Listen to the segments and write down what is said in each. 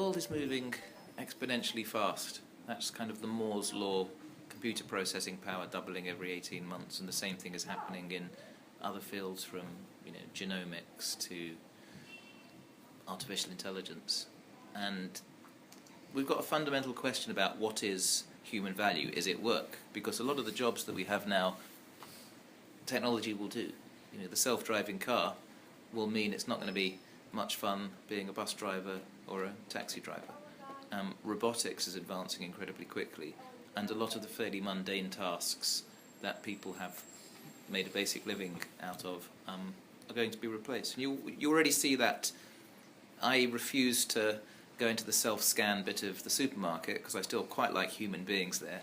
world is moving exponentially fast. That's kind of the Moore's law, computer processing power doubling every 18 months, and the same thing is happening in other fields from genomics to artificial intelligence. And we've got a fundamental question about what is human value. Is it work? Because a lot of the jobs that we have now, technology will do. The self-driving car will mean it's not going to be much fun being a bus driver or a taxi driver. Robotics is advancing incredibly quickly, and a lot of the fairly mundane tasks that people have made a basic living out of are going to be replaced. And you already see that. I refuse to go into the self-scan bit of the supermarket because I still quite like human beings there,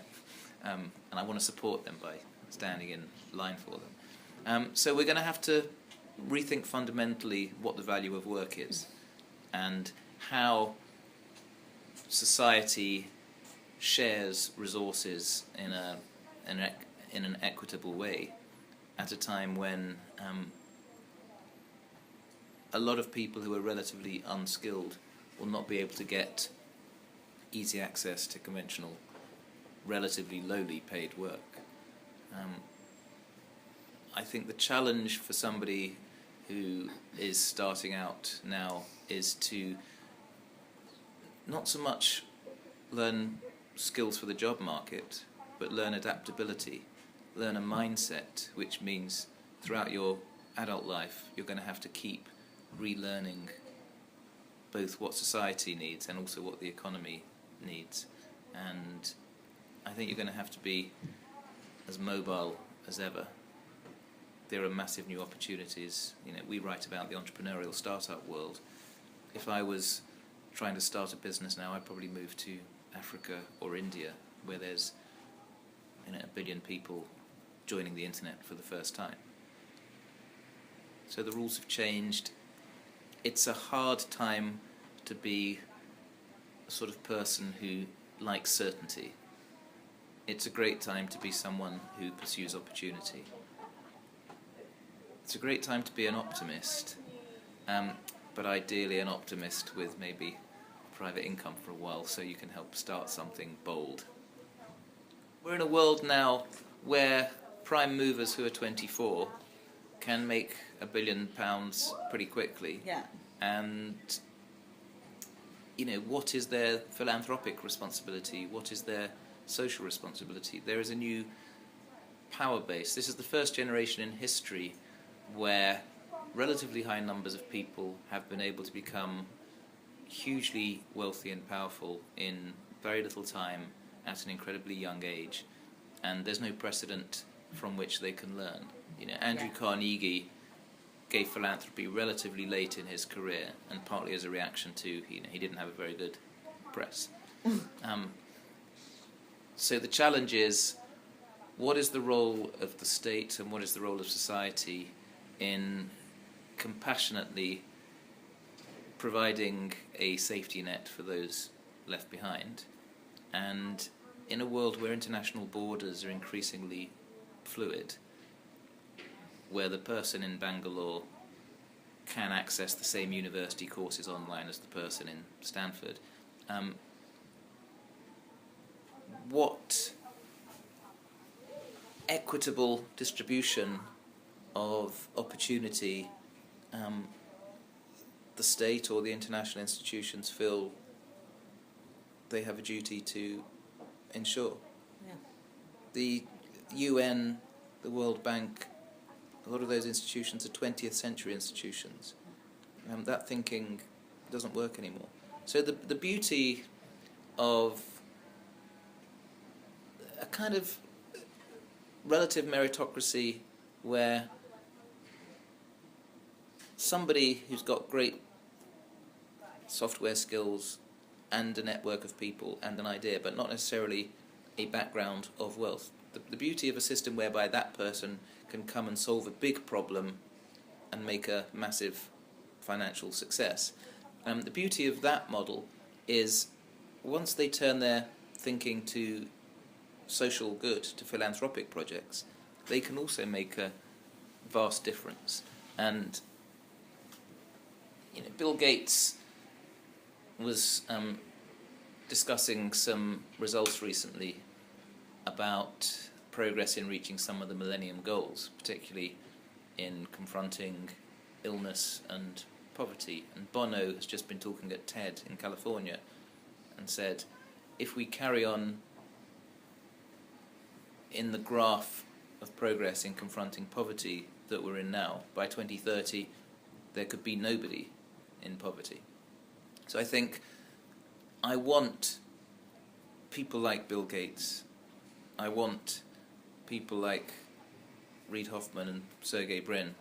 and I want to support them by standing in line for them. So we're going to have to rethink fundamentally what the value of work is and how society shares resources in an equitable way at a time when a lot of people who are relatively unskilled will not be able to get easy access to conventional, relatively lowly paid work. I think the challenge for somebody who is starting out now is to not so much learn skills for the job market, but learn adaptability, learn a mindset, which means throughout your adult life you're going to have to keep relearning both what society needs and also what the economy needs. And I think you're going to have to be as mobile as ever. There are massive new opportunities. We write about the entrepreneurial startup world. If I was trying to start a business now, I'd probably move to Africa or India, where there's 1 billion people joining the internet for the first time. So the rules have changed. It's a hard time to be a sort of person who likes certainty. It's a great time to be someone who pursues opportunity. It's a great time to be an optimist, but ideally an optimist with maybe private income for a while so you can help start something bold. We're in a world now where prime movers who are 24 can make £1 billion pretty quickly. Yeah. And what is their philanthropic responsibility? What is their social responsibility? There is a new power base. This is the first generation in history where relatively high numbers of people have been able to become hugely wealthy and powerful in very little time at an incredibly young age, and there's no precedent from which they can learn. Andrew Carnegie gave philanthropy relatively late in his career, and partly as a reaction to he didn't have a very good press. So the challenge is, what is the role of the state and what is the role of society in compassionately providing a safety net for those left behind, and in a world where international borders are increasingly fluid, where the person in Bangalore can access the same university courses online as the person in Stanford. What equitable distribution of opportunity the state or the international institutions feel they have a duty to ensure? Yeah. The UN, the World Bank, a lot of those institutions are 20th century institutions. That thinking doesn't work anymore. So the beauty of a kind of relative meritocracy where somebody who's got great software skills and a network of people and an idea, but not necessarily a background of wealth. The beauty of a system whereby that person can come and solve a big problem and make a massive financial success. The beauty of that model is once they turn their thinking to social good, to philanthropic projects, they can also make a vast difference. And Bill Gates, was discussing some results recently about progress in reaching some of the Millennium Goals, particularly in confronting illness and poverty. And Bono has just been talking at TED in California and said, if we carry on in the graph of progress in confronting poverty that we're in now, by 2030 there could be nobody in poverty. So I think I want people like Bill Gates, I want people like Reid Hoffman and Sergey Brin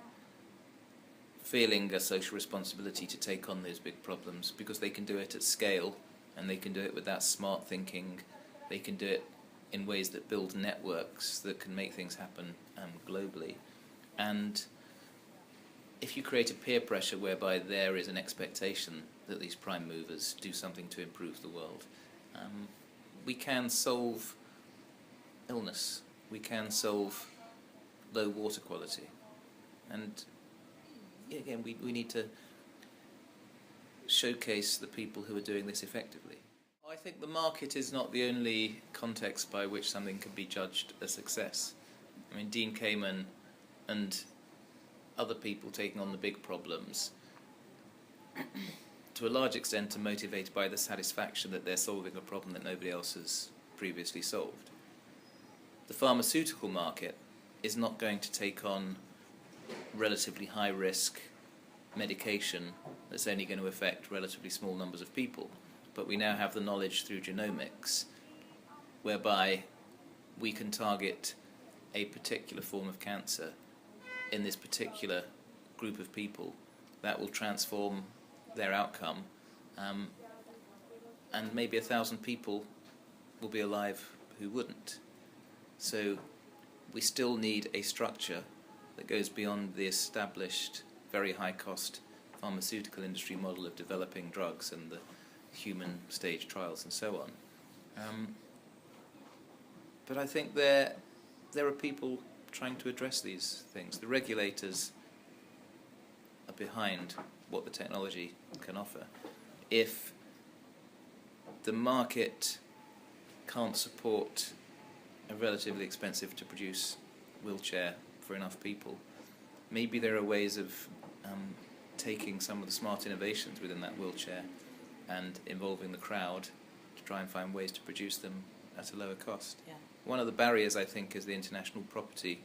feeling a social responsibility to take on those big problems, because they can do it at scale, and they can do it with that smart thinking. They can do it in ways that build networks that can make things happen globally. And if you create a peer pressure whereby there is an expectation that these prime movers do something to improve the world, we can solve illness, we can solve low water quality. And again, we need to showcase the people who are doing this effectively. I think the market is not the only context by which something can be judged a success. I mean, Dean Kamen and other people taking on the big problems, to a large extent, are motivated by the satisfaction that they're solving a problem that nobody else has previously solved. The pharmaceutical market is not going to take on relatively high-risk medication that's only going to affect relatively small numbers of people. But we now have the knowledge through genomics whereby we can target a particular form of cancer in this particular group of people that will transform their outcome, and maybe 1,000 people will be alive who wouldn't. So we still need a structure that goes beyond the established, very high-cost pharmaceutical industry model of developing drugs and the human stage trials and so on. But I think there are people trying to address these things. The regulators are behind what the technology can offer. If the market can't support a relatively expensive to produce wheelchair for enough people, maybe there are ways of taking some of the smart innovations within that wheelchair and involving the crowd to try and find ways to produce them at a lower cost. Yeah. One of the barriers, I think, is the intellectual property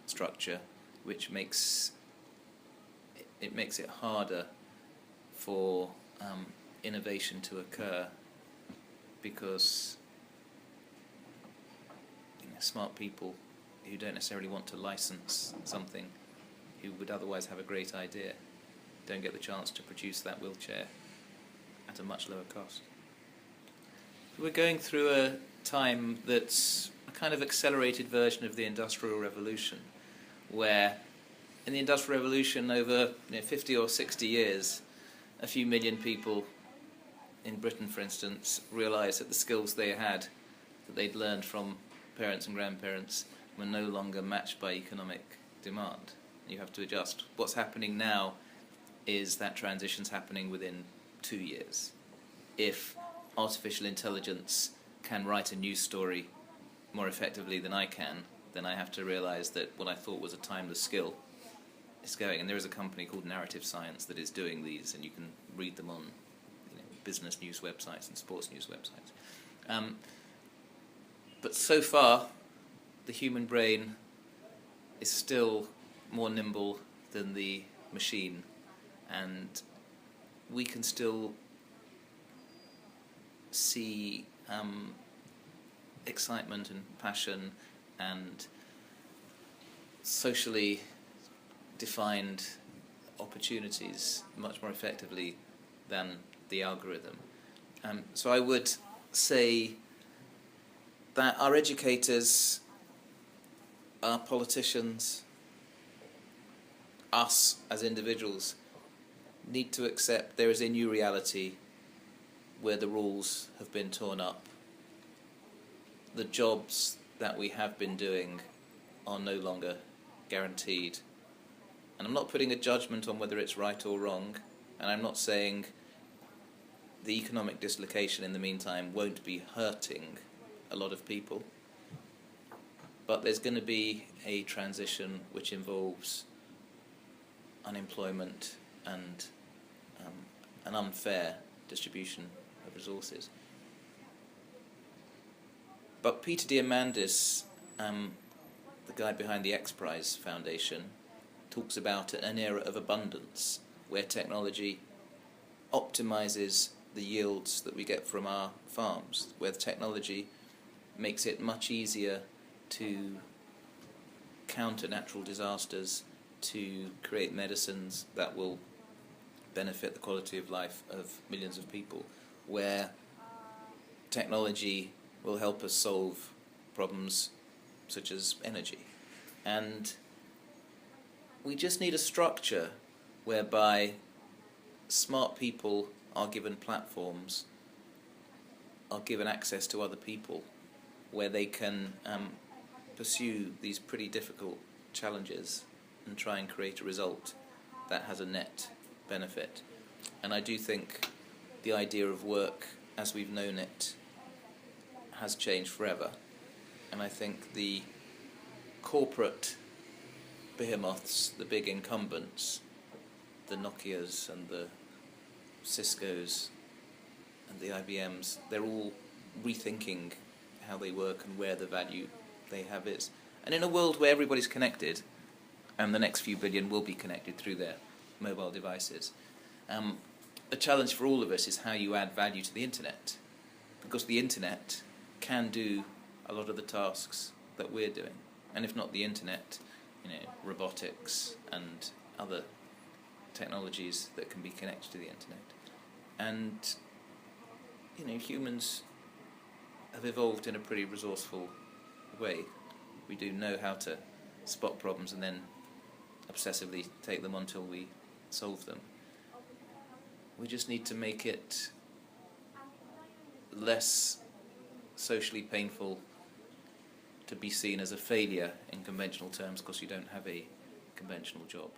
structure, which makes it harder for innovation to occur, because smart people who don't necessarily want to license something, who would otherwise have a great idea, don't get the chance to produce that wheelchair at a much lower cost. We're going through a time that's a kind of accelerated version of the Industrial Revolution, where in the Industrial Revolution over 50 or 60 years, a few million people in Britain, for instance, realised that the skills they had, that they'd learned from parents and grandparents, were no longer matched by economic demand. You have to adjust. What's happening now is that transition's happening within 2 years. If artificial intelligence can write a news story more effectively than I can, then I have to realise that what I thought was a timeless skill is going. And there is a company called Narrative Science that is doing these, and you can read them on business news websites and sports news websites. But so far, the human brain is still more nimble than the machine, and we can still see excitement and passion and socially defined opportunities much more effectively than the algorithm. So I would say that our educators, our politicians, us as individuals, need to accept there is a new reality where the rules have been torn up. The jobs that we have been doing are no longer guaranteed. And I'm not putting a judgment on whether it's right or wrong, and I'm not saying the economic dislocation in the meantime won't be hurting a lot of people, but there's going to be a transition which involves unemployment and an unfair distribution of resources. But Peter Diamandis, the guy behind the X Prize Foundation, talks about an era of abundance where technology optimizes the yields that we get from our farms, where technology makes it much easier to counter natural disasters, to create medicines that will benefit the quality of life of millions of people, where technology will help us solve problems such as energy. And we just need a structure whereby smart people are given platforms, are given access to other people, where they can pursue these pretty difficult challenges and try and create a result that has a net benefit. And I do think the idea of work as we've known it has changed forever. And I think the corporate behemoths, the big incumbents, the Nokias and the Ciscos and the IBMs, they're all rethinking how they work and where the value they have is. And in a world where everybody's connected, and the next few billion will be connected through their mobile devices, a challenge for all of us is how you add value to the internet, because the internet can do a lot of the tasks that we're doing, and if not the internet, robotics and other technologies that can be connected to the internet. And humans have evolved in a pretty resourceful way. We do know how to spot problems and then obsessively take them until we solve them. We just need to make it less socially painful to be seen as a failure in conventional terms because you don't have a conventional job.